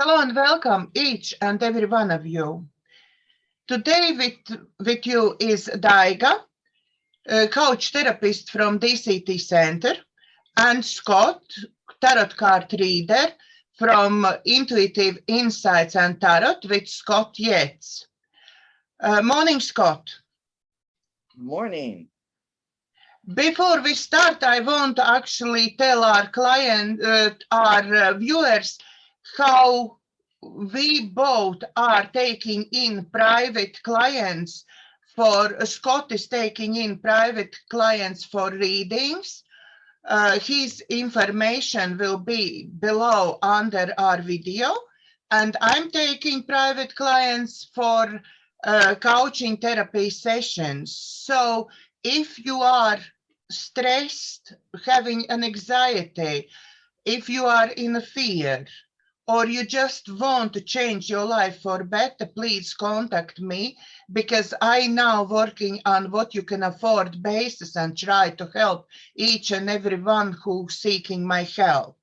Hello and welcome each and every one of you. Today with you is Daiga, a coach therapist from DCTcentre, and Scott, tarot card reader from Intuitive Insights and Tarot with Scott Yates. Morning, Scott. Morning. Before we start, I want to actually tell our viewers how we both are taking in private clients Scott is taking in private clients for readings. His information will be below under our video, and I'm taking private clients for coaching therapy sessions. So if you are stressed, having an anxiety, if you are in fear, or you just want to change your life for better, please contact me, because I now working on what you can afford basis and try to help each and every one who's seeking my help.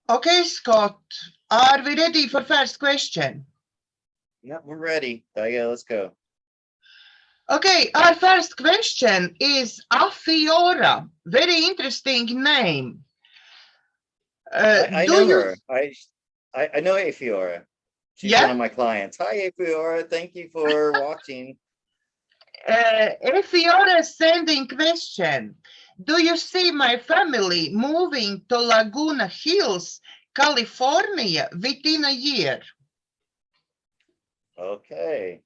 Okay, Scott, are we ready for first question? Yeah, we're ready. Yeah, let's go. Okay, our first question is Afiora. Very interesting name. I know her. I know Afiora. She's one of my clients. Hi, Afiora. Thank you for watching. Afiora is sending question. Do you see my family moving to Laguna Hills, California within a year? Okay.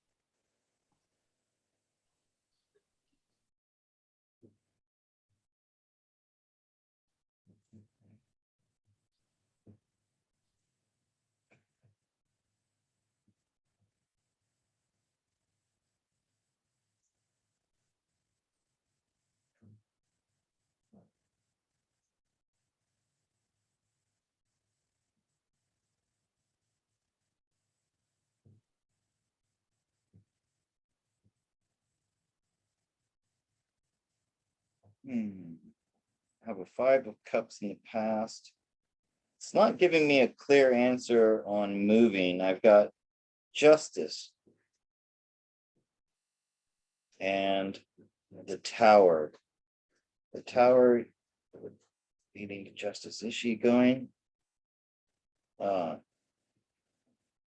I have a 5 of Cups in the past. It's not giving me a clear answer on moving. I've got Justice and the Tower. The Tower leading to Justice. Is she going?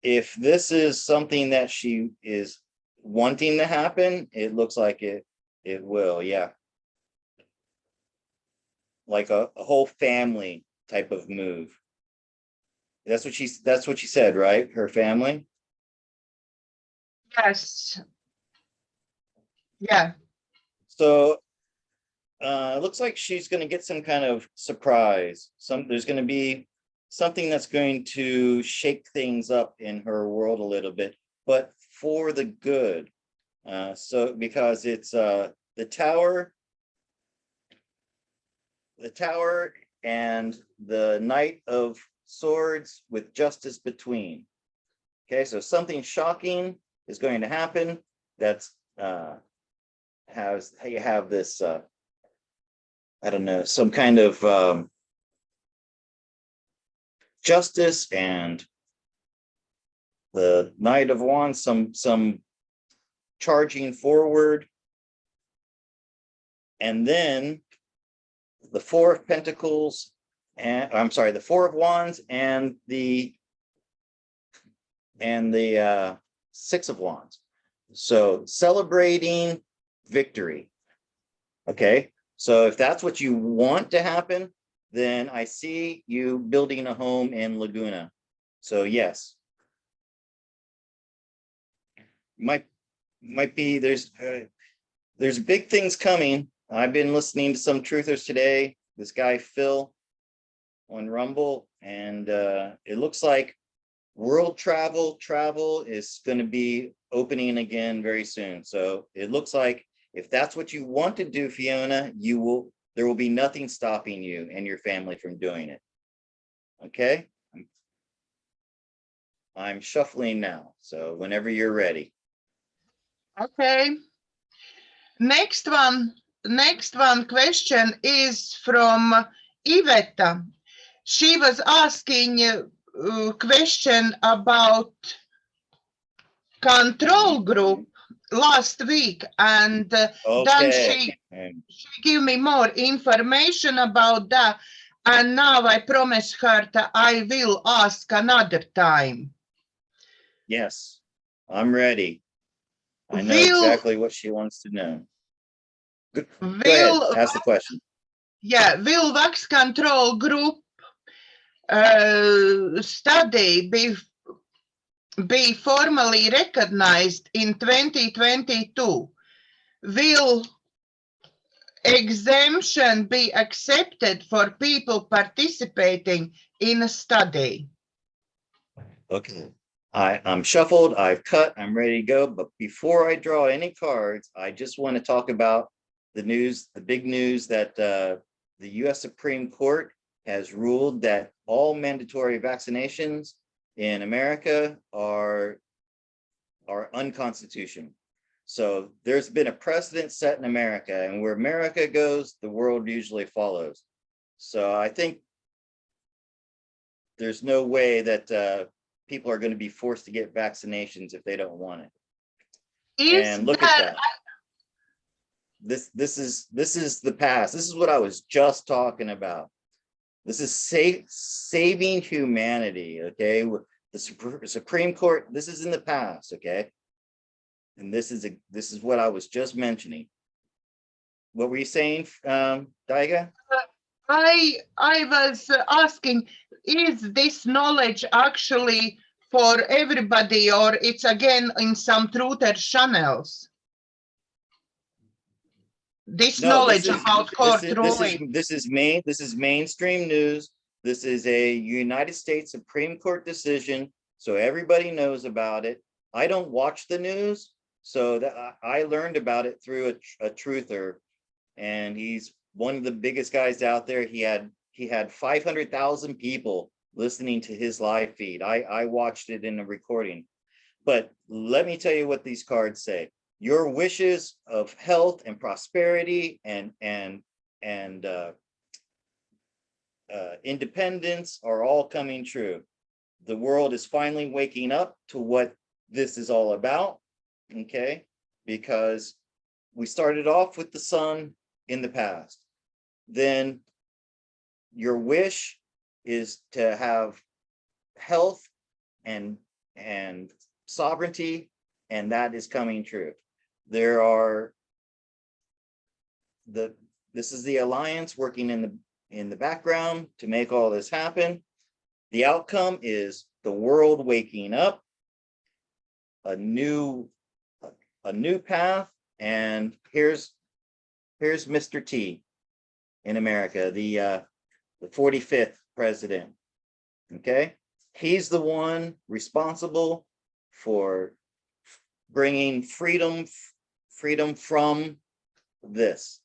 If this is something that she is wanting to happen, it looks like it will, yeah. Like a whole family type of move. That's what she said, right? Her family? Yes. Yeah. So it looks like she's going to get some kind of surprise. There's going to be something that's going to shake things up in her world a little bit, but for the good. So because it's the Tower and the Knight of Swords with Justice between. Okay, so something shocking is going to happen. That's you have this I don't know, some kind of justice and the Knight of Wands, some charging forward, and then the Four of Pentacles, and I'm sorry, the Four of Wands and the Six of Wands. So celebrating victory. Okay, so if that's what you want to happen, then I see you building a home in Laguna. So yes, might be there's big things coming. I've been listening to some truthers today. This guy Phil on Rumble, and it looks like world travel is going to be opening again very soon. So it looks like if that's what you want to do, Fiona, there will be nothing stopping you and your family from doing it. Okay? I'm shuffling now, so whenever you're ready. Okay. Next one question is from Iveta. She was asking question about control group last week, and then Okay. she gave me more information about that, and now I promise her that I will ask another time. Yes, I'm ready. I know exactly what she wants to know. Go ahead, ask the question. Yeah, will wax control group study be formally recognized in 2022? Will exemption be accepted for people participating in a study? Okay, I'm shuffled, I've cut, I'm ready to go. But before I draw any cards, I just want to talk about the news, the big news that the US Supreme Court has ruled that all mandatory vaccinations in America are unconstitutional. So there's been a precedent set in America, and where America goes, the world usually follows. So I think there's no way that people are going to be forced to get vaccinations if they don't want it. And look at that. This is the past. This is what I was just talking about. This is saving humanity. Okay, the Supreme Court. This is in the past. Okay, and this is what I was just mentioning. What were you saying, Daiga? I was asking, is this knowledge actually for everybody, or it's again in some truther channels? This knowledge about court ruling. This is mainstream news. This is a United States Supreme Court decision, so everybody knows about it. I don't watch the news, so that I learned about it through a truther, and he's one of the biggest guys out there. He had 500,000 people listening to his live feed. I watched it in a recording. But let me tell you what these cards say. Your wishes of health and prosperity and independence are all coming true. The world is finally waking up to what this is all about, okay? Because we started off with the sun in the past. Then your wish is to have health and sovereignty, and that is coming true. This is the alliance working in the background to make all this happen. The outcome is the world waking up, a new path, and here's Mr. T in America, the 45th president. Okay, he's the one responsible for bringing freedom from this.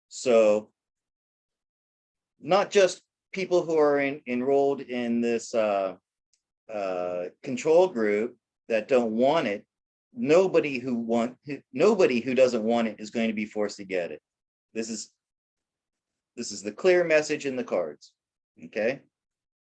So not just people who are enrolled in this control group that don't want it. Nobody who doesn't want it is going to be forced to get it. This is the clear message in the cards. Okay,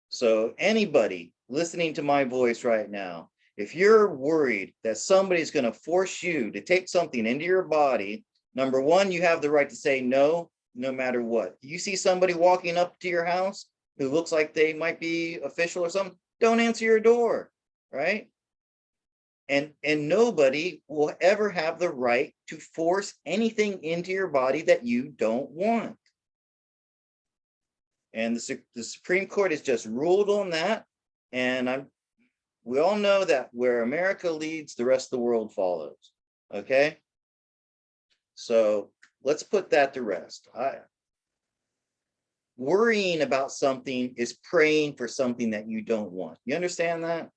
so anybody listening to my voice right now, if you're worried that somebody's going to force you to take something into your body, number one, you have the right to say no, no matter what. You see somebody walking up to your house who looks like they might be official or something, don't answer your door, right? And nobody will ever have the right to force anything into your body that you don't want. And the Supreme Court has just ruled on that. And we all know that where America leads, the rest of the world follows. Okay? So let's put that to rest. Worrying about something is praying for something that you don't want. You understand that?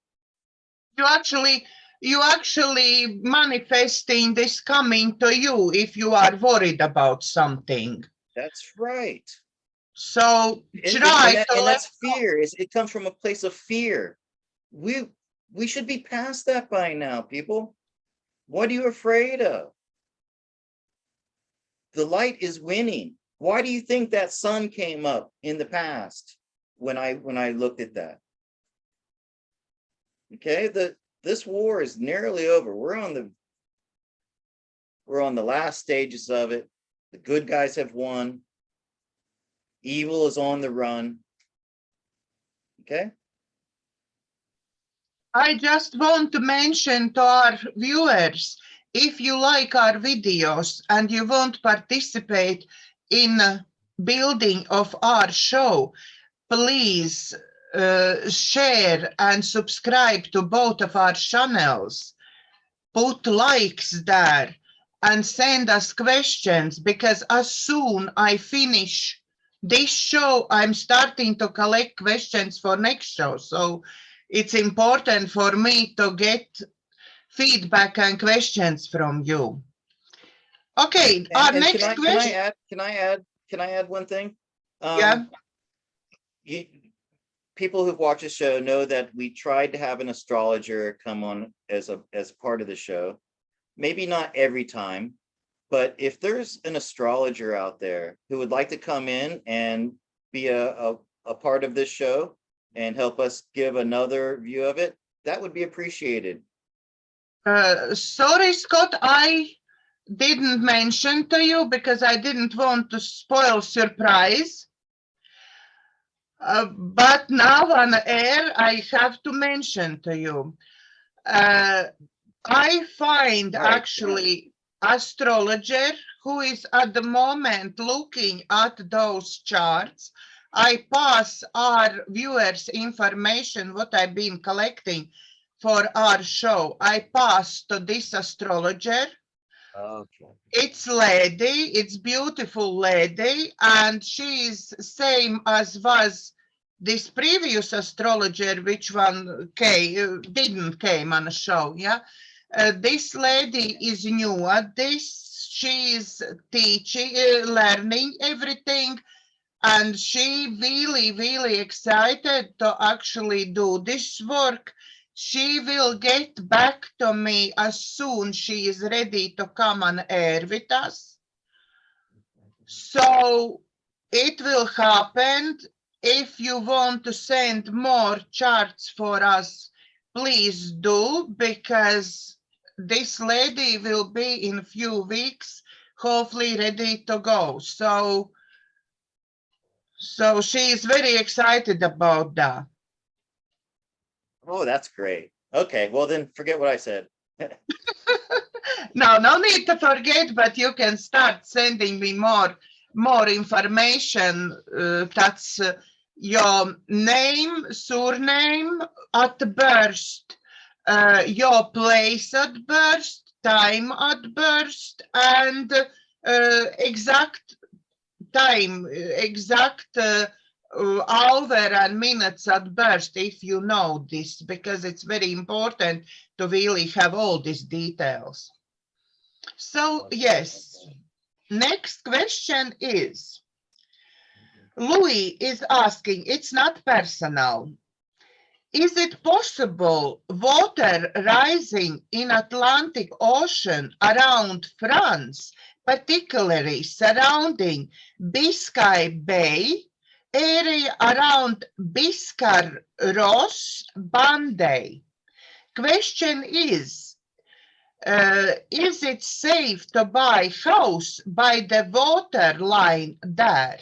You actually manifesting this coming to you if you are worried about something. That's right. So and that's fear. It comes from a place of fear. We should be past that by now, people. What are you afraid of? The light is winning. Why do you think that sun came up in the past when I looked at that? Okay, this war is nearly over. We're on the last stages of it. The good guys have won. Evil is on the run. Okay. I just want to mention to our viewers, if you like our videos and you want to participate in building of our show, please share and subscribe to both of our channels. Put likes there and send us questions, because as soon I finish this show, I'm starting to collect questions for next show. So it's important for me to get feedback and questions from you. Okay, our And next question. can I add one thing? Yeah. People who've watched the show know that we tried to have an astrologer come on as part of the show. Maybe not every time, but if there's an astrologer out there who would like to come in and be a part of this show and help us give another view of it, that would be appreciated. Sorry, Scott, I didn't mention to you because I didn't want to spoil surprise. But now on air, I have to mention to you. I find actually astrologer who is at the moment looking at those charts. I pass our viewers information, what I've been collecting for our show. I pass to this astrologer. Okay. It's lady, it's beautiful lady, and she is same as was this previous astrologer, which one didn't came on the show, yeah. This lady is new at this. She is teaching, learning everything, and she really excited to actually do this work. She will get back to me as soon she is ready to come on air with us. So it will happen. If you want to send more charts for us, please do, because this lady will be in a few weeks, hopefully ready to go. So she is very excited about that. Oh, that's great. Okay, well then forget what I said. No need to forget, but you can start sending me more information. That's your name, surname at birth, your place at birth, time at birth, and exact time, exact hour and minutes at birth, if you know this, because it's very important to really have all these details. So yes, next question is, Louis is asking, it's not personal. Is it possible water rising in Atlantic Ocean around France, particularly surrounding Biscay Bay, area around Biscar-Ross, Banday? Question is it safe to buy house by the water line there?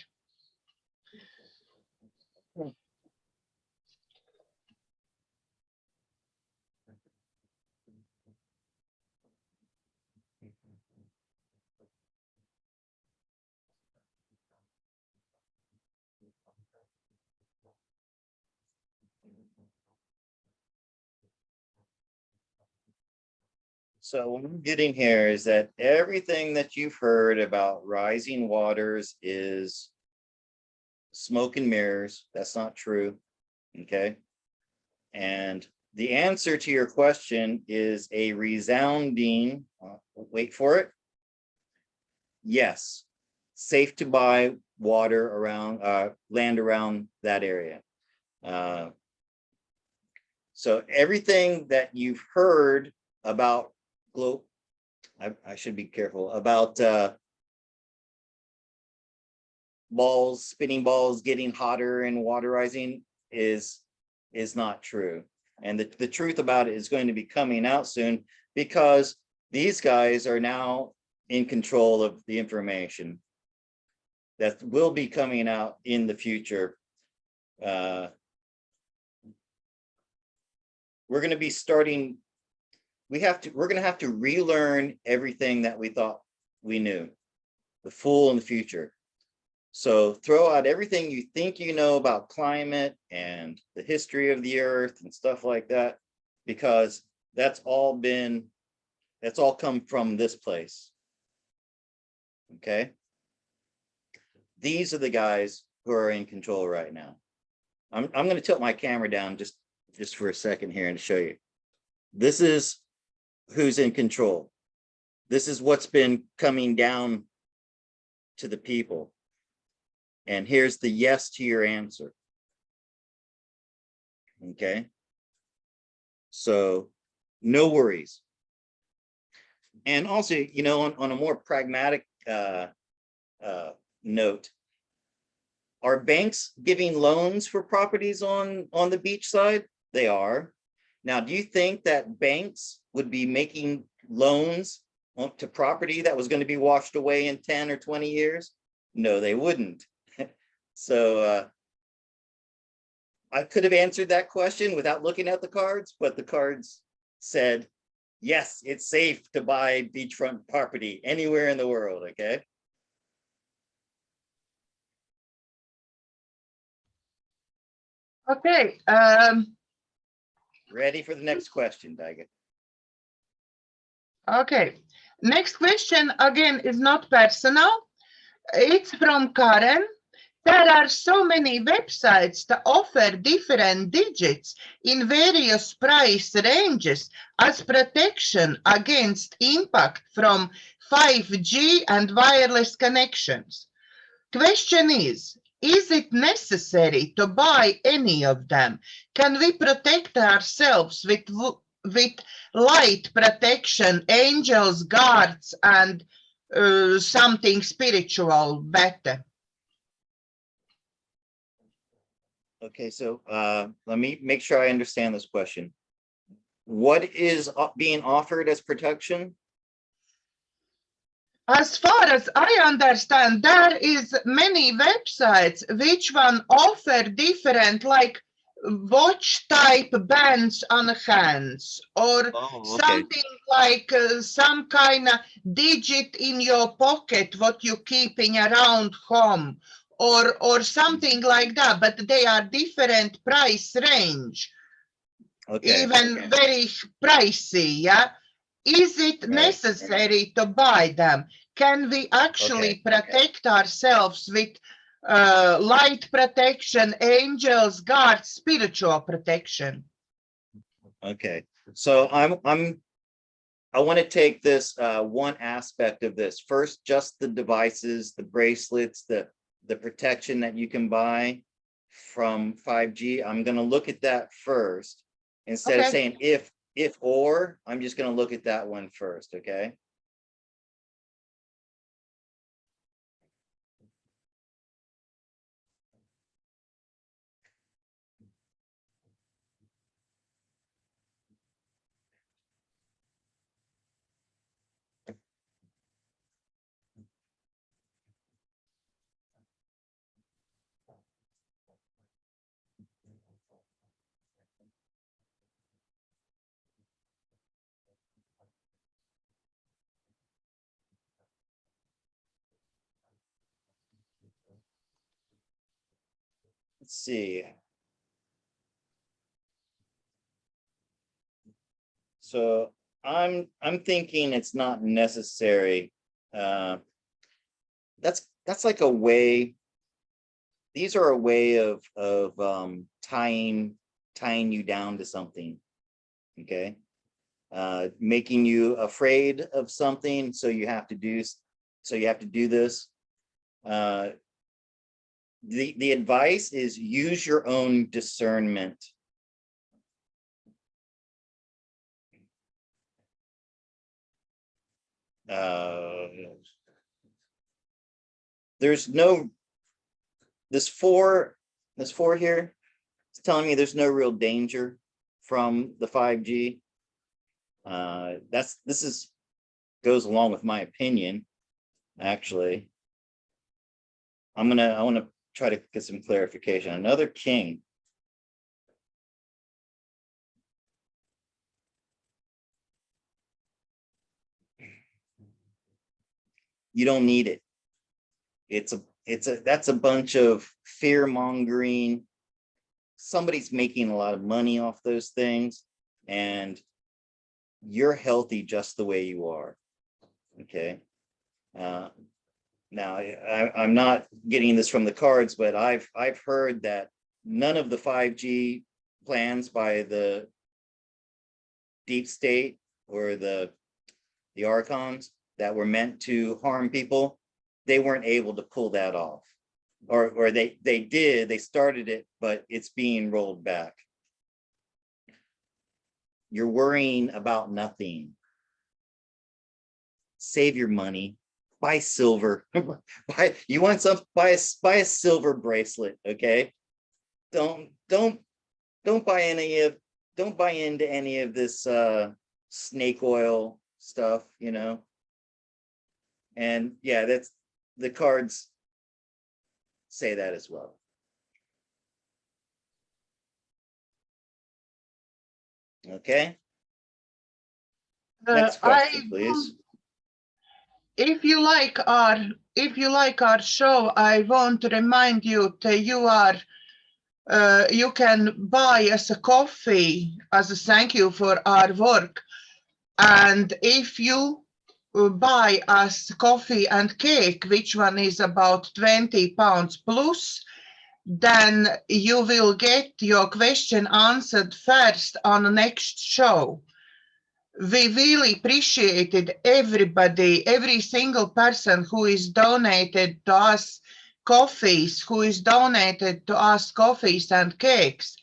So what I'm getting here is that everything that you've heard about rising waters is smoke and mirrors. That's not true. Okay. And the answer to your question is a resounding, wait for it. Yes, safe to buy water around, land around that area. So everything that you've heard about I should be careful about spinning balls getting hotter and water rising is not true. And the truth about it is going to be coming out soon, because these guys are now in control of the information that will be coming out in the future. We're going to be starting, we're going to have to relearn everything that we thought we knew, the full in the future. So throw out everything you think you know about climate and the history of the earth and stuff like that, because that's all come from this place. Okay. These are the guys who are in control right now. I'm going to tilt my camera down just for a second here and show you. This is who's in control. This is what's been coming down to the people. And here's the yes to your answer. Okay. So no worries. And also, you know, on a more pragmatic note, are banks giving loans for properties on the beach side? They are. Now, do you think that banks would be making loans to property that was going to be washed away in 10 or 20 years? No, they wouldn't. So I could have answered that question without looking at the cards, but the cards said, yes, it's safe to buy beachfront property anywhere in the world, okay? Okay. Ready for the next question, Daiga? Okay. Next question, again, is not personal. It's from Karen. There are so many websites that offer different digits in various price ranges as protection against impact from 5G and wireless connections. Question is it necessary to buy any of them? Can we protect ourselves with light protection, angels, guards, and something spiritual better? Okay, so let me make sure I understand this question. What is being offered as protection? As far as I understand, there is many websites which one offer different, like watch type bands on hands, or something like some kind of digit in your pocket what you keeping around home, or something like that, but they are different price range. Okay. Even very pricey, yeah? Is it necessary to buy them? Can we actually protect ourselves with light protection, angels, guards, spiritual protection? Okay, so I want to take this one aspect of this. First, just the devices, the bracelets, the protection that you can buy from 5G. I'm going to look at that first instead of saying if or. I'm just going to look at that one first, okay? Let's see. So I'm thinking it's not necessary. That's like a way. These are a way of tying you down to something. Okay, making you afraid of something, so you have to do this. The advice is use your own discernment. There's no, this four here, it's telling me there's no real danger from the 5G. Goes along with my opinion, actually. I want to try to get some clarification. Another king. You don't need it. That's a bunch of fear mongering. Somebody's making a lot of money off those things, and you're healthy just the way you are. Okay. Now I'm not getting this from the cards, but I've heard that none of the 5G plans by the deep state or the Archons that were meant to harm people, they weren't able to pull that off. Or they started it, but it's being rolled back. You're worrying about nothing. Save your money, buy silver. Buy a silver bracelet, okay? Don't buy into any of this snake oil stuff, you know. And yeah, that's the cards say that as well. Okay. Next question, please. If you like our show, I want to remind you that you can buy us a coffee as a thank you for our work. And if you buy us coffee and cake, which one is about £20 plus, then you will get your question answered first on the next show. We really appreciated everybody, every single person who is donated to us coffees, and cakes.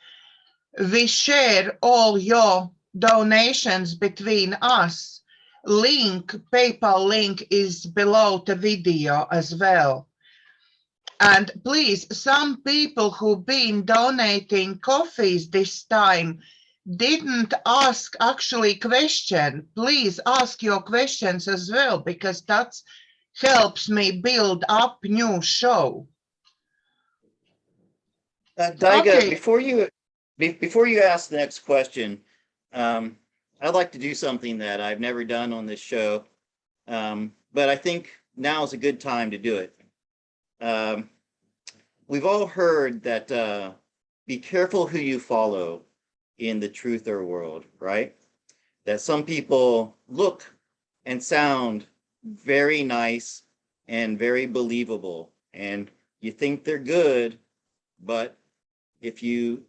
We share all your donations between us. PayPal link is below the video as well. And please, some people who've been donating coffees this time didn't ask actually question. Please ask your questions as well, because that helps me build up new show. Daiga, okay. Before you ask the next question, I'd like to do something that I've never done on this show, but I think now is a good time to do it. We've all heard that be careful who you follow in the truther world, right? That some people look and sound very nice and very believable, and you think they're good, but if you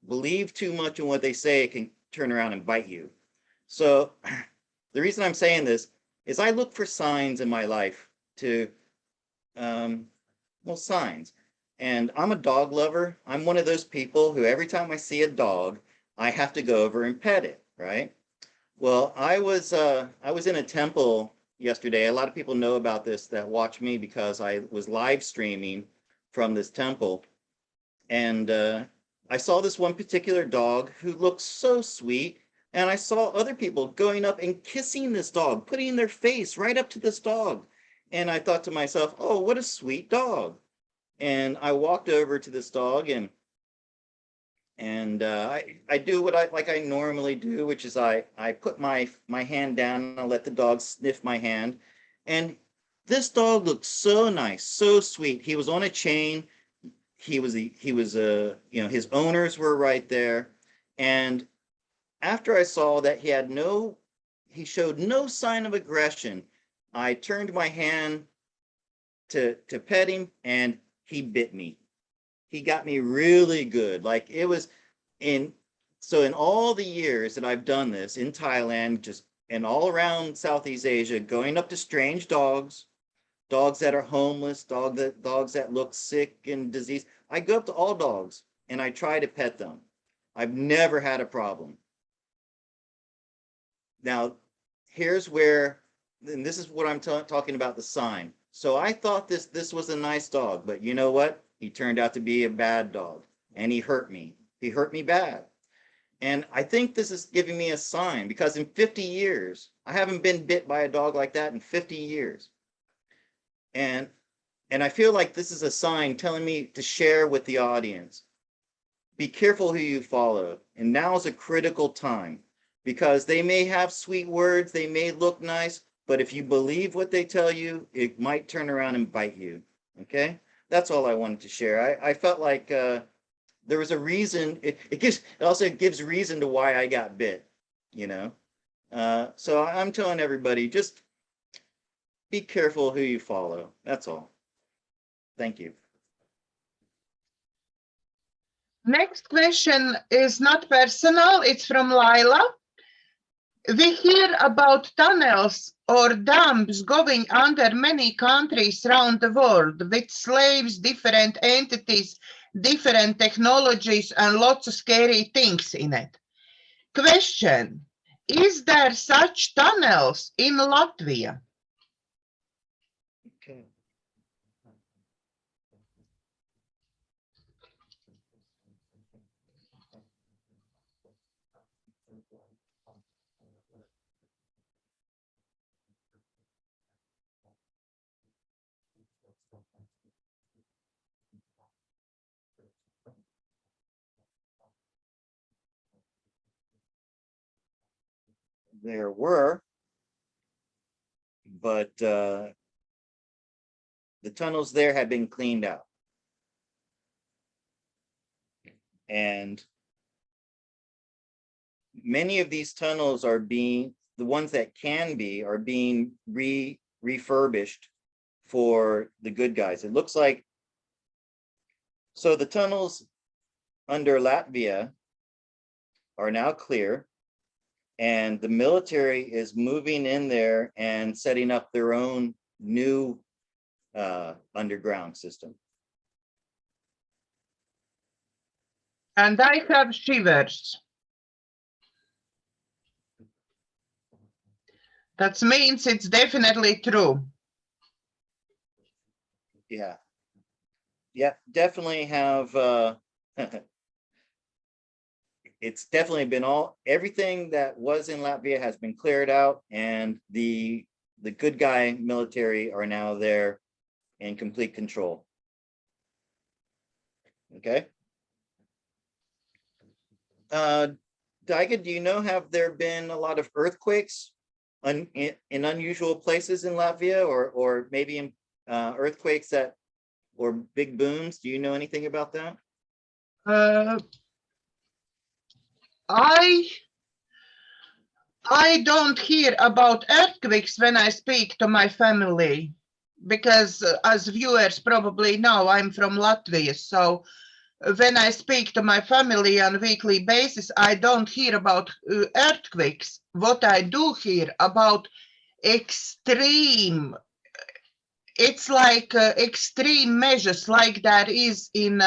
believe too much in what they say, it can turn around and bite you. So the reason I'm saying this is I look for signs in my life to signs. And I'm a dog lover. I'm one of those people who every time I see a dog, I have to go over and pet it, right? Well, I was in a temple yesterday. A lot of people know about this that watch me because I was live streaming from this temple. And I saw this one particular dog who looked so sweet. And I saw other people going up and kissing this dog, putting their face right up to this dog. And I thought to myself, oh, what a sweet dog. And I walked over to this dog and I do what I normally do, which is I put my hand down and I let the dog sniff my hand. And this dog looked so nice, so sweet. He was on a chain. His owners were right there. And after I saw that he showed no sign of aggression, I turned my hand to pet him, and he bit me. He got me really good. Like it was in all the years that I've done this in Thailand, and all around Southeast Asia, going up to strange dogs that are homeless, dogs that look sick and diseased. I go up to all dogs and I try to pet them. I've never had a problem. Now, here's where, and this is what I'm talking about, the sign. So I thought this was a nice dog, but you know what? He turned out to be a bad dog, and he hurt me. He hurt me bad. And I think this is giving me a sign, because in 50 years, I haven't been bit by a dog like that in 50 years. And I feel like this is a sign telling me to share with the audience. Be careful who you follow. And now is a critical time, because they may have sweet words, they may look nice, but if you believe what they tell you, it might turn around and bite you. Okay? That's all I wanted to share. I felt like there was a reason. It also gives reason to why I got bit, you know. So I'm telling everybody, just be careful who you follow. That's all. Thank you. Next question is not personal, it's from Laila. We hear about tunnels or dams going under many countries around the world with slaves, different entities, different technologies, and lots of scary things in it. Question, is there such tunnels in Latvia? Okay. There were, but the tunnels there had been cleaned out. And many of these tunnels are being, the ones that can be, are being refurbished for the good guys. It looks like, so the tunnels under Latvia are now clear, and the military is moving in there and setting up their own new underground system. And I have shivers. That means it's definitely true. Yeah. Yeah, definitely have it's definitely been everything that was in Latvia has been cleared out, and the good guy military are now there in complete control. Okay. Daiga, do you know, have there been a lot of earthquakes in unusual places in Latvia, or maybe in earthquakes that, or big booms? Do you know anything about that? I don't hear about earthquakes when I speak to my family, because as viewers probably know, I'm from Latvia. So when I speak to my family on a weekly basis, I don't hear about earthquakes. What I do hear about extreme, it's like extreme measures like there is in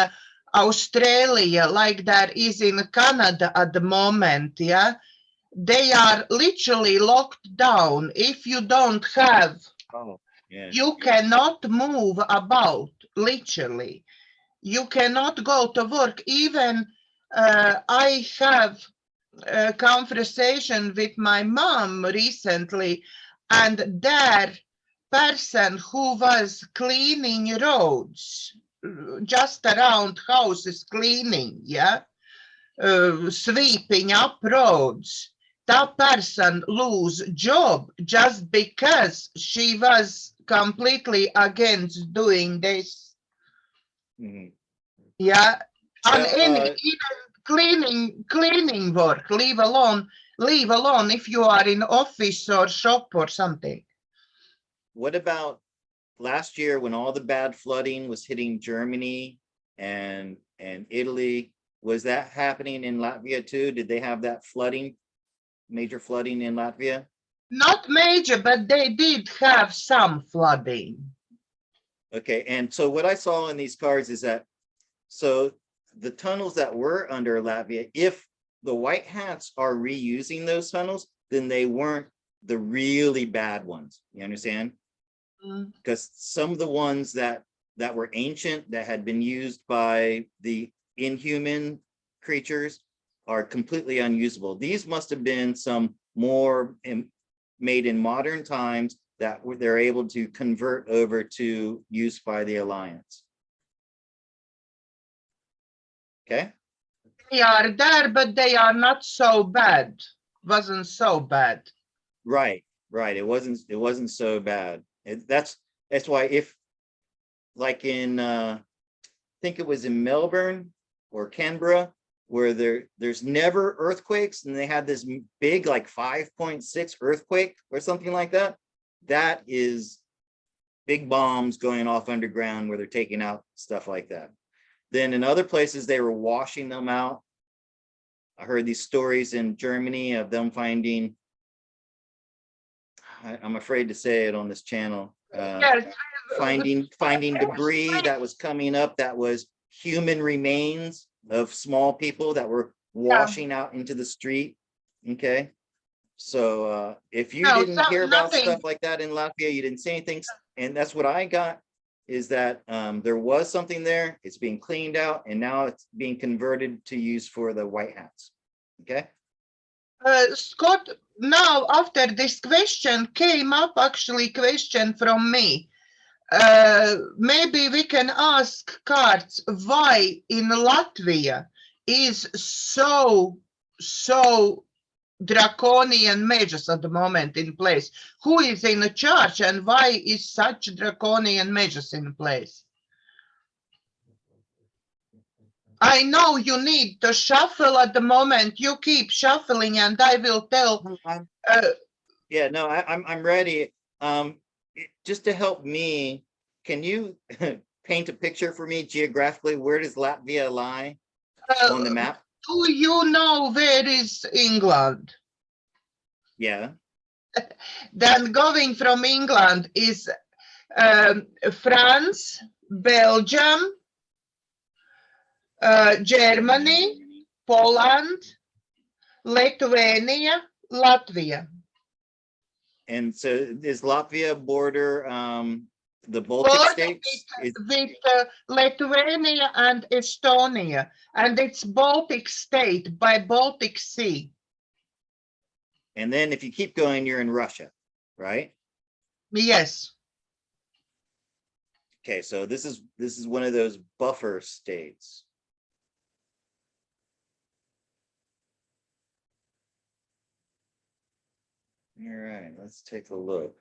Australia, like there is in Canada at the moment, yeah? They are literally locked down. If you don't have, you cannot move about, literally. You cannot go to work. Even I have a conversation with my mom recently, and their person who was cleaning roads, just around houses cleaning, yeah, sweeping up roads, that person lose job just because she was completely against doing this. Mm-hmm. Yeah, So, and even cleaning work, leave alone if you are in office or shop or something. what about last year when all the bad flooding was hitting Germany and Italy? Was that happening in Latvia too? Did they have that flooding, major flooding in Latvia? Not major, but they did have some flooding. Okay, and so what I saw in these cards is that, so the tunnels that were under Latvia, if the white hats are reusing those tunnels, then they weren't the really bad ones. You understand? Because some of the ones that were ancient, that had been used by the inhuman creatures, are completely unusable. These must have been some more made in modern times that they're able to convert over to use by the Alliance. Okay. They are there, but they are not so bad. Wasn't so bad. Right. It wasn't so bad. That's why, if like in I think it was in Melbourne or Canberra, where there's never earthquakes, and they had this big like 5.6 earthquake or something like that. That is big bombs going off underground where they're taking out stuff like that. Then in other places, they were washing them out. I heard these stories in Germany of them finding, I'm afraid to say it on this channel, Yes. finding debris that was coming up that was human remains of small people that were washing out into the street. Okay. So if you didn't hear about stuff like that in Latvia, you didn't say anything. And that's what I got, is that there was something there. It's being cleaned out, and now it's being converted to use for the white hats. Okay. Scott, now after this question came up, actually question from me. Maybe we can ask Cards why in Latvia is so draconian measures at the moment in place. Who is in charge, and why is such draconian measures in place? I know you need to shuffle at the moment. You keep shuffling, and I will tell. Yeah, no, I'm ready. Just to help me, can you paint a picture for me geographically? Where does Latvia lie on the map? Do you know where is England? Yeah. Then going from England is France, Belgium, Germany, Poland, Lithuania, Latvia. And so is Latvia border the Baltic states? With Lithuania and Estonia, and it's Baltic state by Baltic Sea. And then if you keep going, you're in Russia, right? Yes. Okay, so this is one of those buffer states. All right, let's take a look.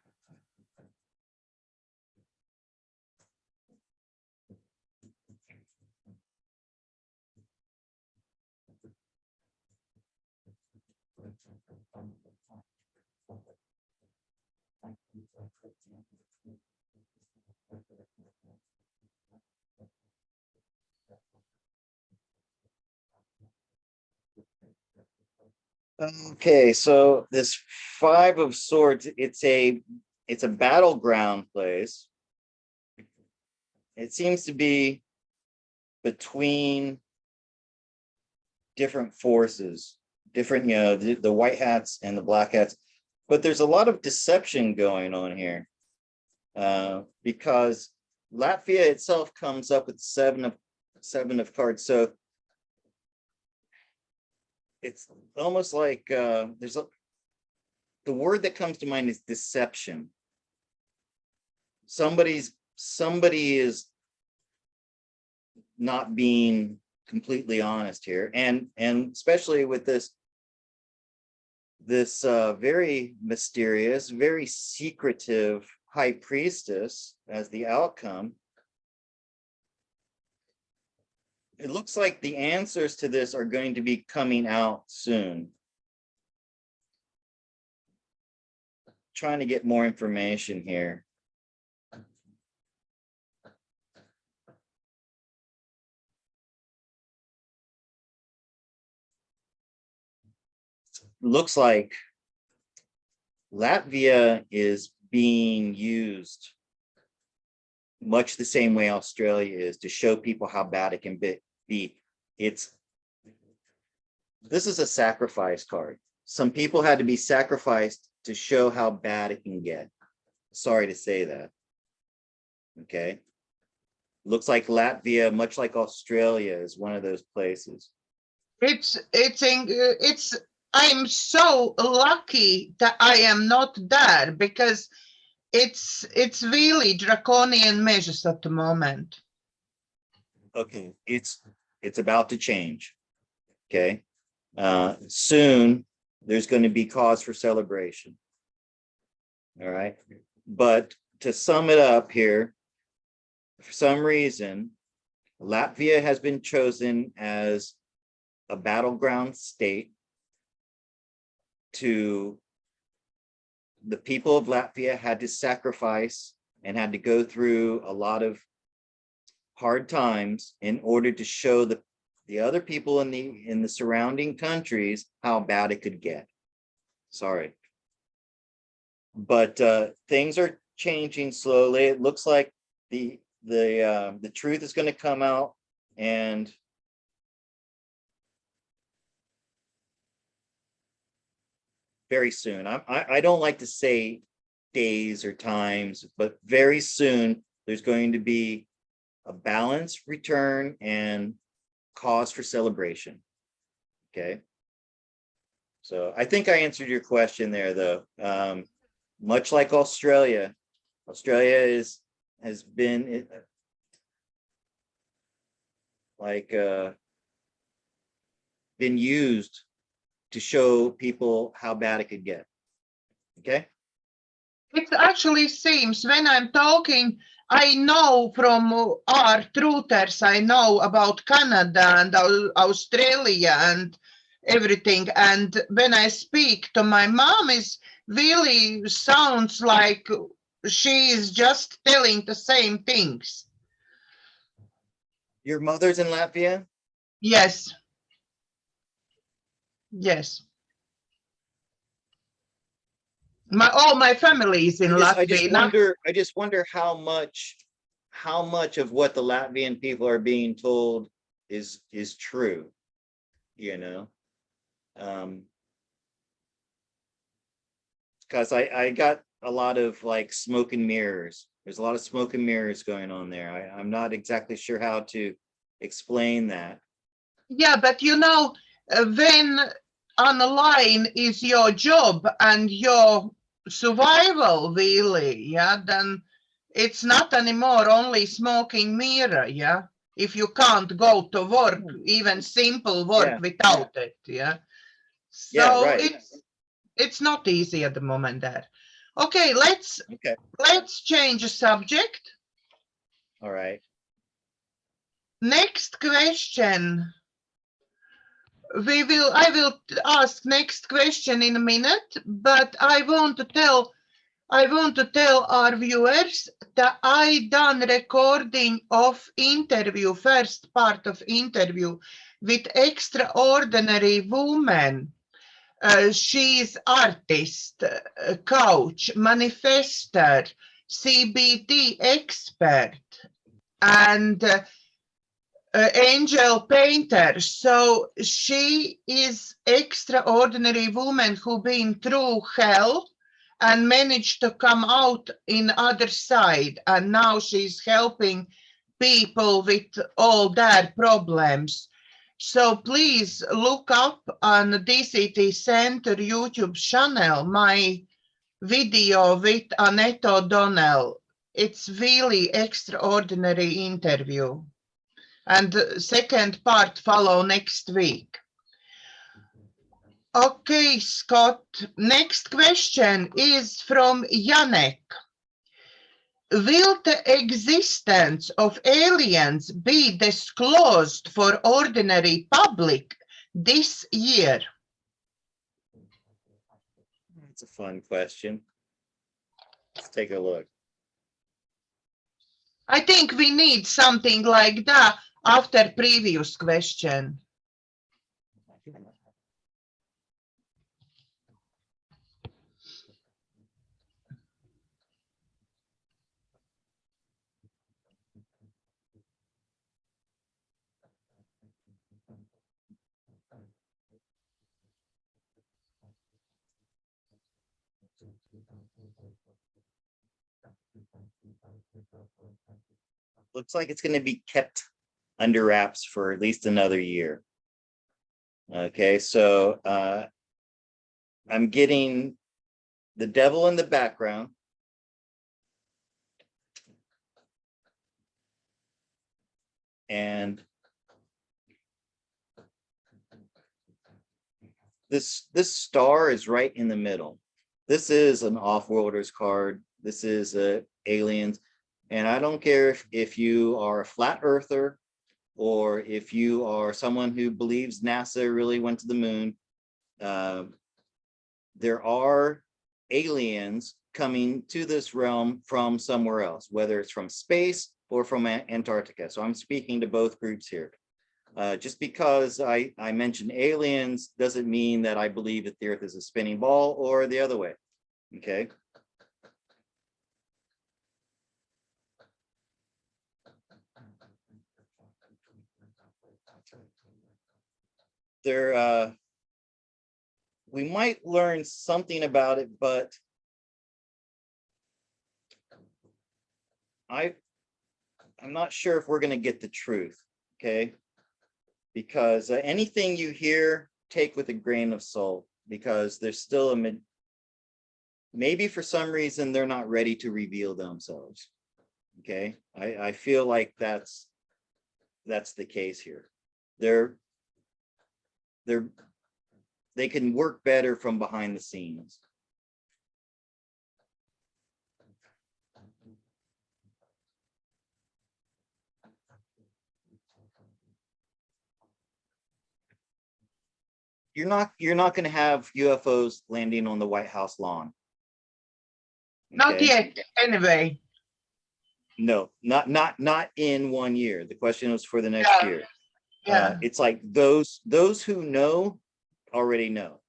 Okay, so this Five of Swords, it's a battleground place. It seems to be between different forces, different, the white hats and the black hats, but there's a lot of deception going on here, because Latvia itself comes up with seven of cards. So it's almost like the word that comes to mind is deception. Somebody is not being completely honest here, and especially with this very mysterious, very secretive high priestess as the outcome. It looks like the answers to this are going to be coming out soon. Trying to get more information here. Looks like Latvia is being used much the same way Australia is, to show people how bad it can be. This is a sacrifice card. Some people had to be sacrificed to show how bad it can get. Sorry to say that. Okay. Looks like Latvia, much like Australia, is one of those places. It's I'm so lucky that I am not there because it's really draconian measures at the moment. Okay, it's about to change. Okay. Soon there's going to be cause for celebration. All right. But to sum it up here, for some reason, Latvia has been chosen as a battleground state. To the people of Latvia had to sacrifice and had to go through a lot of hard times in order to show the other people in the surrounding countries how bad it could get. Sorry. But things are changing slowly. It looks like the truth is going to come out, and very soon. I don't like to say days or times, but very soon there's going to be a balanced return and cause for celebration. Okay. So I think I answered your question there, though. Much like Australia, has been been used to show people how bad it could get. Okay. It actually seems when I'm talking, I know from our truthers, I know about Canada and Australia and everything. And when I speak to my mom, it really sounds like she is just telling the same things. Your mother's in Latvia? Yes. Yes. My family is in Latvia. I just wonder how much of what the Latvian people are being told is true, you know. Because I got a lot of like smoke and mirrors. There's a lot of smoke and mirrors going on there. I'm not exactly sure how to explain that. Yeah, but when online is your job and your survival, really, yeah, then it's not anymore only smoking mirror, yeah. If you can't go to work, even simple work without it, yeah. So right. it's not easy at the moment there. Okay, let's change the subject. All right. Next question. I will ask next question in a minute, but I want to tell our viewers that I done recording of interview, first part of interview with extraordinary woman. She's artist, coach, manifester, CBT expert, and angel painter. So she is extraordinary woman who been through hell and managed to come out in other side, and now she's helping people with all their problems. So please look up on the DCTcentre YouTube channel my video with Annette O'Donnell. It's really extraordinary interview. And the second part follow next week. Okay, Scott, next question is from Janek. Will the existence of aliens be disclosed for ordinary public this year? That's a fun question. Let's take a look. I think we need something like that after previous question. Looks like it's going to be kept under wraps for at least another year. Okay, so I'm getting the devil in the background. And this star is right in the middle. This is an off-worlders card. This is aliens. And I don't care if you are a flat earther or if you are someone who believes NASA really went to the moon. There are aliens coming to this realm from somewhere else, whether it's from space or from Antarctica. So I'm speaking to both groups here. Just because I mentioned aliens doesn't mean that I believe that the Earth is a spinning ball or the other way. Okay. We might learn something about it, but I'm not sure if we're going to get the truth. Okay. Because anything you hear, take with a grain of salt, because there's still maybe for some reason they're not ready to reveal themselves. Okay, I feel like that's the case here. They can work better from behind the scenes. You're not going to have UFOs landing on the White House lawn. Not yet, anyway. No, not in 1 year. The question was for the next year. Yeah. It's like those who know already know.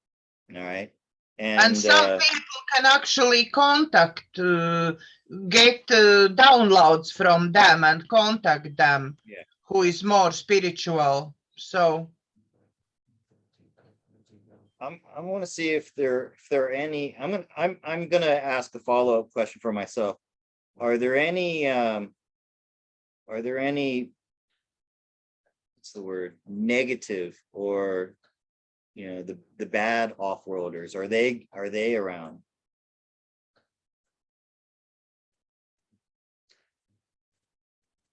All right. And some people can actually contact, get downloads from them and contact them. Yeah. Who is more spiritual. So I want to see if there are any. I'm gonna ask a follow-up question for myself. Are there any what's the word, negative, or the bad off-worlders? Are they around?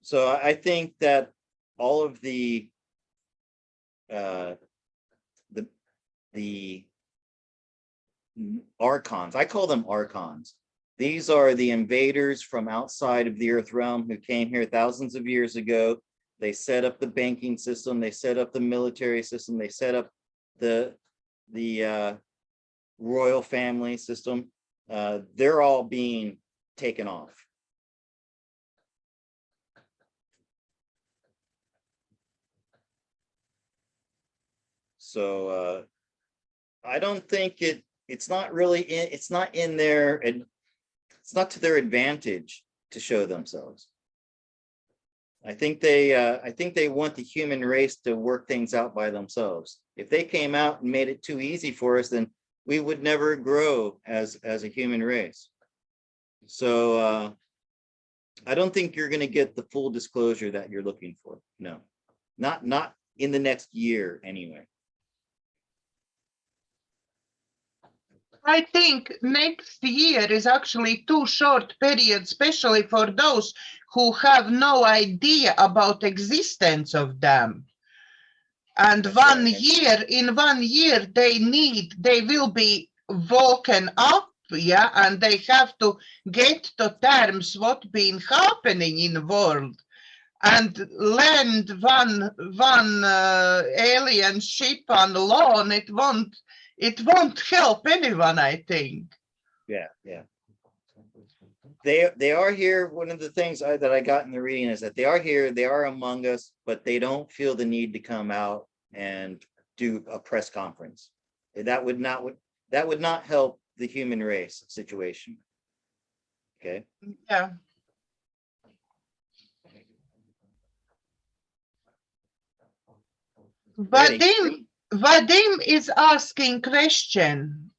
So I think that all of the Archons, I call them Archons. These are the invaders from outside of the Earth realm who came here thousands of years ago. They set up the banking system. They set up the military system. They set up the royal family system. They're all being taken off. So I don't think it's not in their, it's not to their advantage to show themselves. I think they want the human race to work things out by themselves. If they came out and made it too easy for us, then we would never grow as a human race. So I don't think you're going to get the full disclosure that you're looking for. No, not in the next year anyway. I think next year is actually too short period, especially for those who have no idea about existence of them. And That's in 1 year, they will be woken up, yeah, and they have to get to terms what been happening in the world. And land one alien ship on loan, it won't help anyone, I think. Yeah. They are here. One of the things that I got in the reading is that they are here, they are among us, but they don't feel the need to come out and do a press conference. That would not help the human race situation. Okay. Yeah. Vadim is asking question.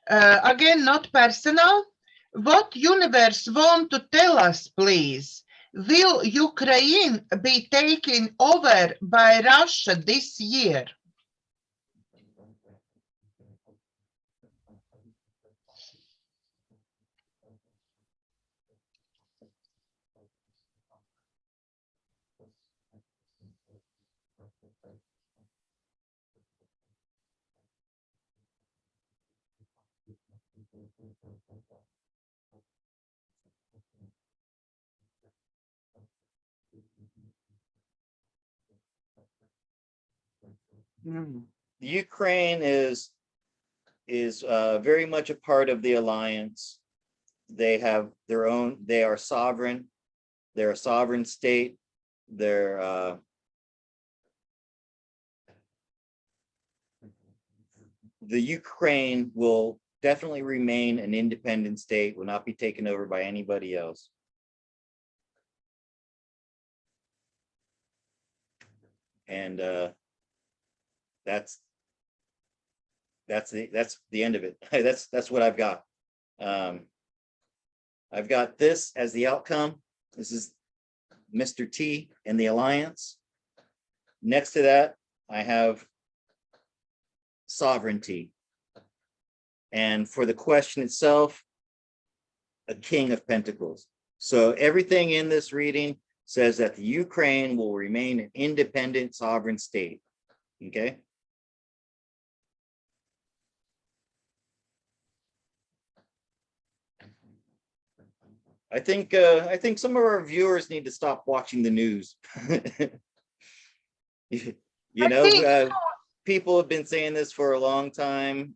Again, not personal. What universe want to tell us, please? Will Ukraine be taken over by Russia this year? Ukraine is very much a part of the alliance. They have their own, they are sovereign. They're a sovereign state. They're the Ukraine will definitely remain an independent state, will not be taken over by anybody else. And that's the end of it. That's what I've got. I've got this as the outcome. This is Mr. T and the Alliance. Next to that, I have sovereignty. And for the question itself, a King of Pentacles. So everything in this reading says that the Ukraine will remain an independent sovereign state. Okay. I think some of our viewers need to stop watching the news. You know, people have been saying this for a long time.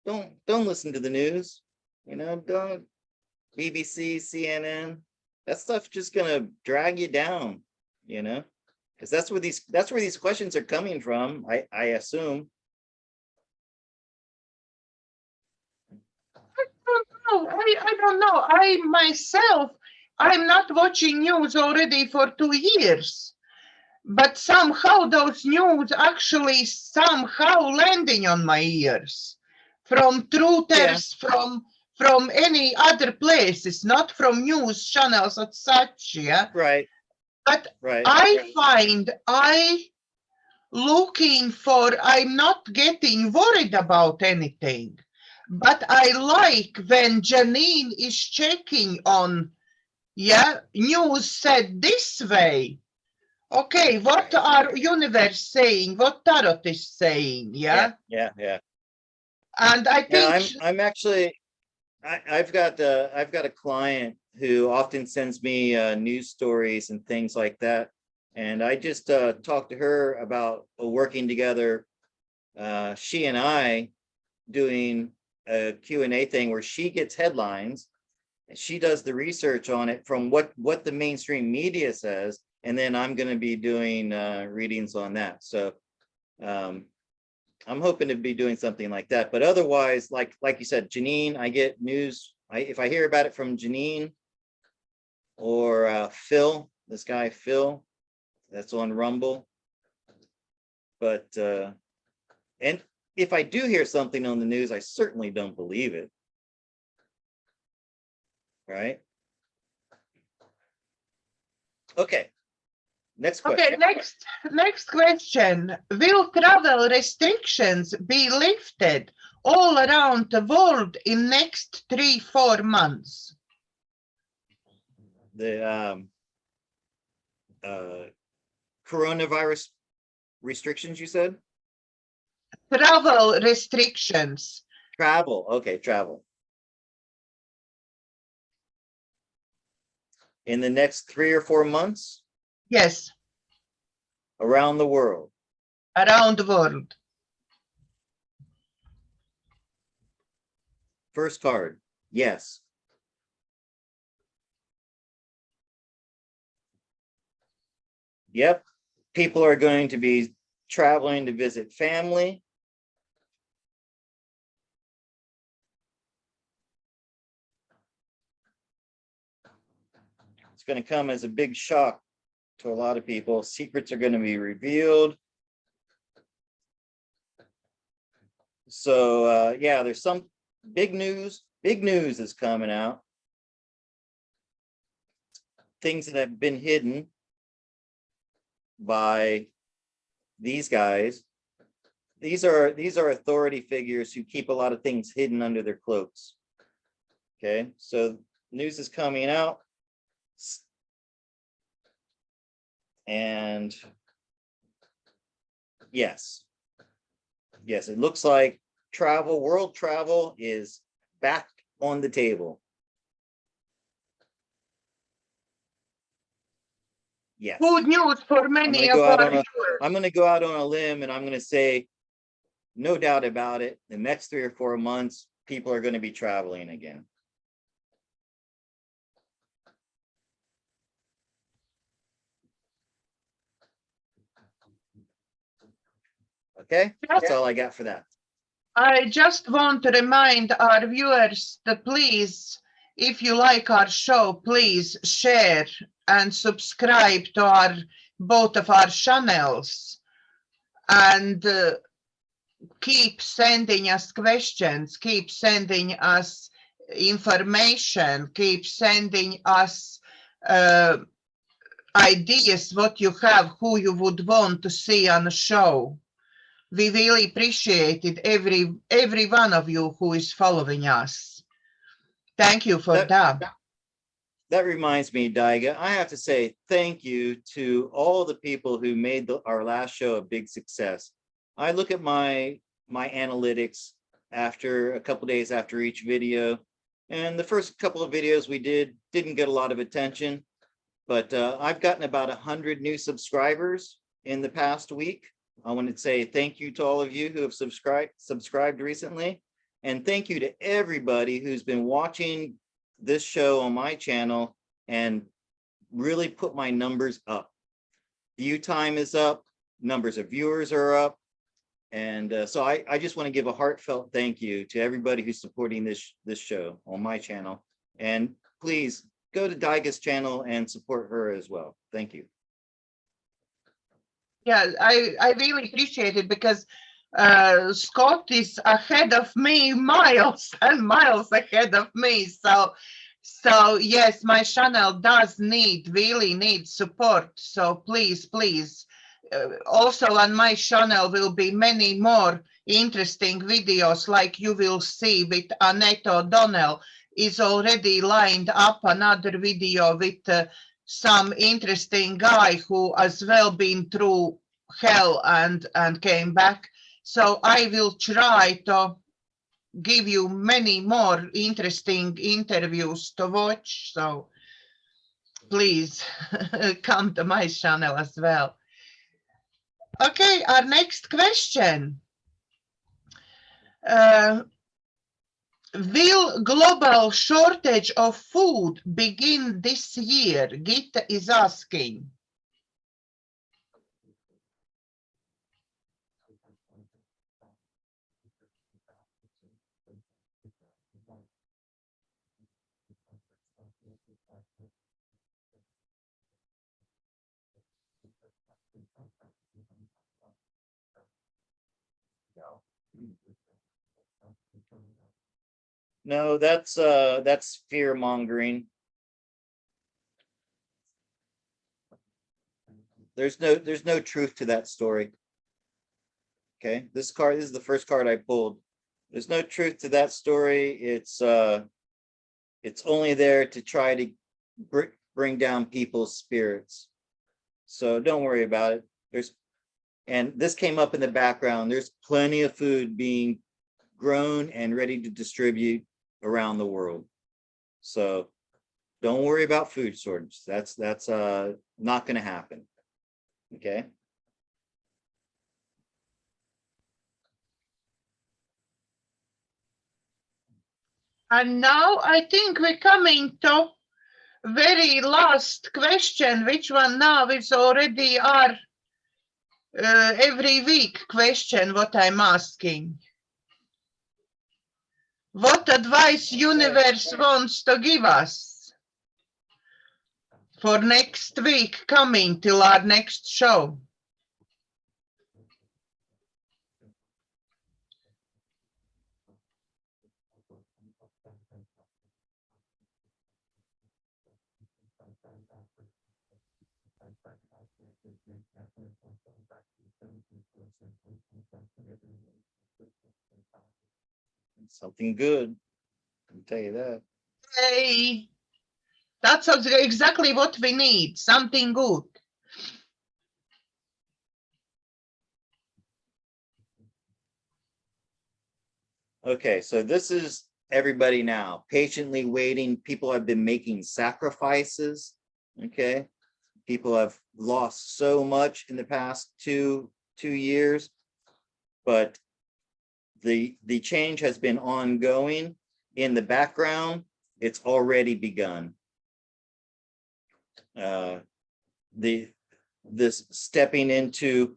Don't listen to the news. You know, don't BBC, CNN. That stuff's just gonna drag you down. You know, because that's where these questions are coming from. I assume. I don't know. I myself, I'm not watching news already for 2 years. But somehow those news actually somehow landing on my ears. From truthers, from any other places, not from news channels as such, yeah? Right. But right. I find I'm not getting worried about anything. But I like when Janine is checking on, yeah, news said this way. Okay, what are universe saying? What tarot is saying? Yeah. And I think I'm actually I've got a client who often sends me news stories and things like that, and I just talked to her about working together. She and I doing a Q&A thing where she gets headlines and she does the research on it from what the mainstream media says, and then I'm going to be doing readings on that. So I'm hoping to be doing something like that. But otherwise, like you said, Janine, I get news. If I hear about it from Janine or Phil, this guy Phil, that's on Rumble. But and if I do hear something on the news, I certainly don't believe it. Right? Okay. Next question. Okay, next question. Will travel restrictions be lifted all around the world in next 3-4 months? The coronavirus restrictions, you said? Travel restrictions. Travel. Okay, travel. In the next 3 or 4 months? Yes. Around the world. Around the world. First card, yes. Yep, people are going to be traveling to visit family. It's going to come as a big shock to a lot of people. Secrets are going to be revealed. So yeah, there's some big news. Big news is coming out. Things that have been hidden by these guys. These are authority figures who keep a lot of things hidden under their cloaks. Okay, so news is coming out. And yes, it looks like world travel is back on the table. Yes. Good news for many of our viewers. I'm going to go out on a limb and I'm going to say, no doubt about it, the next 3 or 4 months, people are going to be traveling again. Okay, that's all I got for that. I just want to remind our viewers that please, if you like our show, please share and subscribe to both of our channels, and keep sending us questions, keep sending us information, keep sending us ideas what you have, who you would want to see on the show. We really appreciate it, every one of you who is following us. Thank you for that. That reminds me, Daiga, I have to say thank you to all the people who made our last show a big success. I look at my analytics after a couple days after each video, and the first couple of videos we didn't get a lot of attention, but I've gotten about 100 new subscribers in the past week. I want to say thank you to all of you who have subscribed recently, and thank you to everybody who's been watching this show on my channel and really put my numbers up. View time is up, numbers of viewers are up, and so I just want to give a heartfelt thank you to everybody who's supporting this show on my channel. And please go to Daiga's channel and support her as well. Thank you. Yeah, I really appreciate it, because Scott is ahead of me, miles and miles ahead of me. So yes, my channel really needs support. So please, also on my channel will be many more interesting videos, like you will see with Annette O'Donnell. Is already lined up another video with some interesting guy who has well been through hell and came back. So I will try to give you many more interesting interviews to watch. So please come to my channel as well. Okay, our next question. Will global shortage of food begin this year? Gita is asking. No, that's fear mongering. There's no truth to that story. Okay, this is the first card I pulled. There's no truth to that story. It's only there to try to bring down people's spirits. So don't worry about it. And this came up in the background. There's plenty of food being grown and ready to distribute around the world. So don't worry about food shortage. That's not going to happen. Okay. And now I think we're coming to very last question, which one now is already our every week question what I'm asking. What advice universe wants to give us for next week coming till our next show? Something good. I can tell you that. Hey, that's exactly what we need, something good. Okay, so this is everybody now, patiently waiting. People have been making sacrifices. Okay. People have lost so much in the past two years, but the change has been ongoing in the background. It's already begun. This stepping into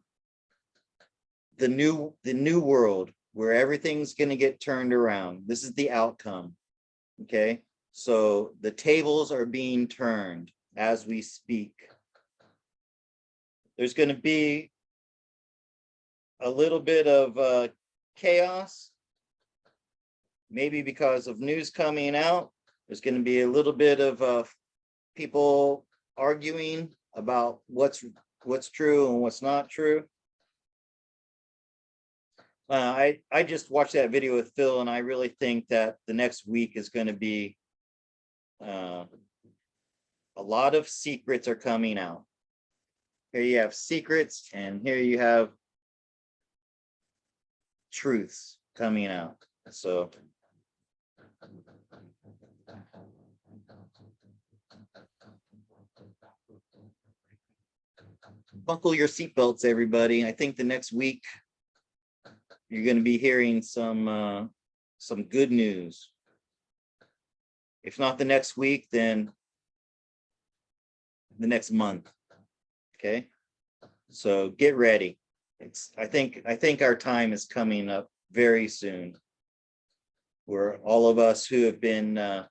the new world where everything's going to get turned around. This is the outcome. Okay, so the tables are being turned as we speak. There's going to be a little bit of chaos, maybe because of news coming out. There's going to be a little bit of people arguing about what's true and what's not true. I just watched that video with Phil, and I really think that the next week is going to be a lot of secrets are coming out. Here you have secrets, and here you have truths coming out. So buckle your seatbelts, everybody. I think the next week you're going to be hearing some good news. If not the next week, then the next month. Okay, so get ready. I think our time is coming up very soon, where all of us who have been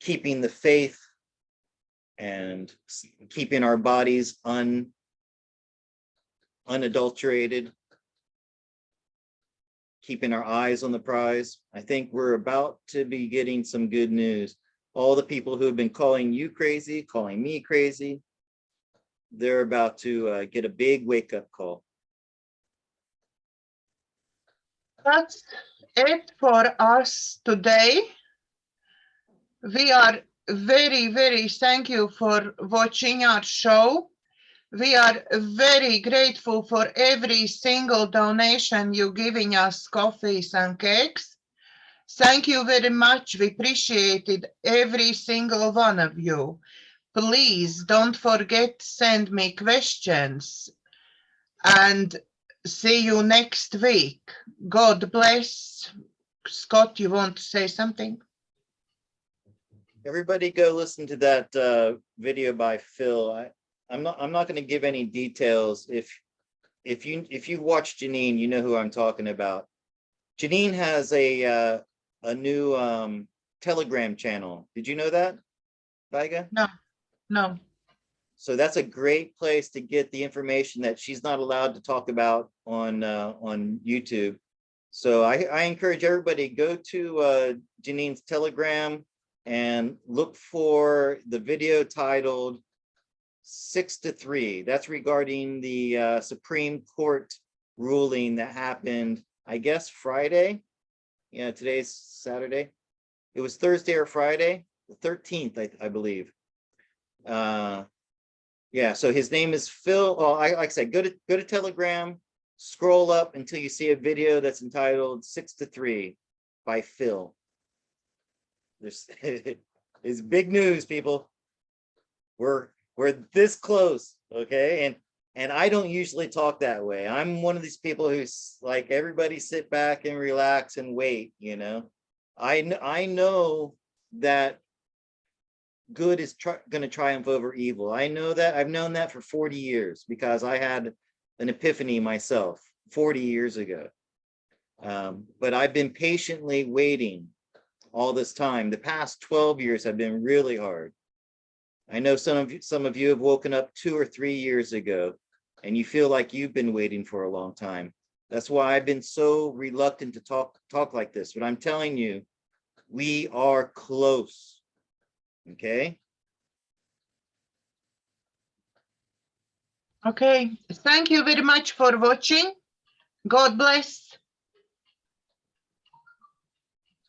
keeping the faith and keeping our bodies unadulterated, keeping our eyes on the prize. I think we're about to be getting some good news. All the people who have been calling you crazy, calling me crazy, they're about to get a big wake-up call. That's it for us today. We are very, very thank you for watching our show. We are very grateful for every single donation you're giving us, coffees and cakes. Thank you very much. We appreciated every single one of you. Please don't forget to send me questions, and see you next week. God bless. Scott, you want to say something? Everybody go listen to that video by Phil. I'm not going to give any details. If you watch Janine, you know who I'm talking about. Janine has a new Telegram channel. Did you know that, Vaiga? No. So that's a great place to get the information that she's not allowed to talk about on YouTube. So I encourage everybody, go to Janine's Telegram and look for the video titled 6-3. That's regarding the Supreme Court ruling that happened, I guess, Friday. Yeah, today's Saturday. It was Thursday or Friday, the 13th, I believe. Yeah, so his name is Phil. Oh, like I said, go to Telegram, scroll up until you see a video that's entitled 6-3 by Phil. It's big news, people. We're this close, okay? And I don't usually talk that way. I'm one of these people who's like, everybody sit back and relax and wait, you know? I know that good is going to triumph over evil. I know that. I've known that for 40 years because I had an epiphany myself 40 years ago. But I've been patiently waiting all this time. The past 12 years have been really hard. I know some of you have woken up 2 or 3 years ago and you feel like you've been waiting for a long time. That's why I've been so reluctant to talk like this. But I'm telling you, we are close. Okay. Okay. Thank you very much for watching. God bless.